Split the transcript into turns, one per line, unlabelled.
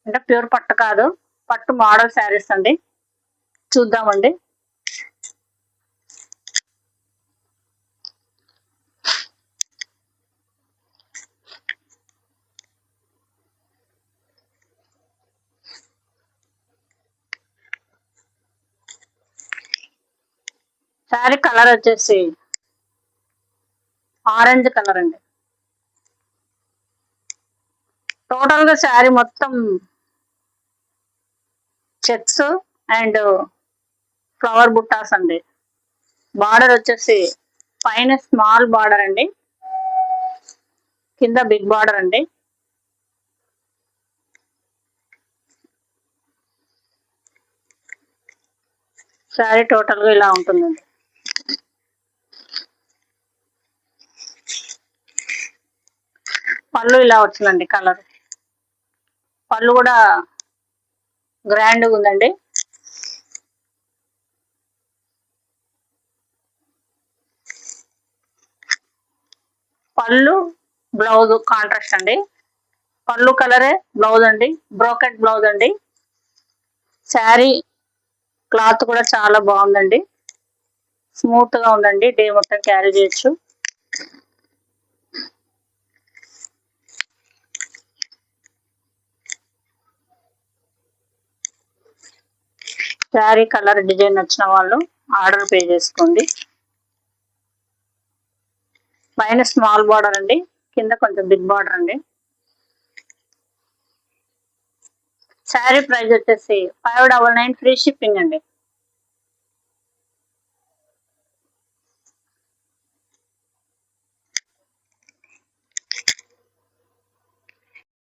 అంటే ప్యూర్ పట్టు కాదు, పట్టు మోడల్ శారీస్ అండి. చూద్దామండి. శారీ కలర్ వచ్చేసి ఆరెంజ్ కలర్ అండి. టోటల్ గా శారీ మొత్తం చెక్స్ అండ్ ఫ్లవర్ బుట్టాస్ అండి. బార్డర్ వచ్చేసి పైన స్మాల్ బార్డర్ అండి, కింద బిగ్ బార్డర్ అండి. శారీ టోటల్ గా ఇలా ఉంటుందండి. పళ్ళు ఇలా వచ్చిందండి. కలర్ పళ్ళు కూడా గ్రాండ్గా ఉందండి. పళ్ళు బ్లౌజ్ కాంట్రాస్ట్ అండి. పళ్ళు కలరే బ్లౌజ్ అండి, బ్రోకెట్ బ్లౌజ్ అండి. శారీ క్లాత్ కూడా చాలా బాగుందండి, స్మూత్ గా ఉందండి. డే మొత్తం క్యారీ చేయొచ్చు. శారీ కలర్ డిజైన్ నచ్చిన వాళ్ళు ఆర్డర్ పే చేసుకోండి. పైన స్మాల్ బార్డర్ అండి, కింద కొంచెం బిగ్ బార్డర్ అండి. శారీ ప్రైస్ వచ్చేసి 599 ఫ్రీ షిప్పింగ్ అండి.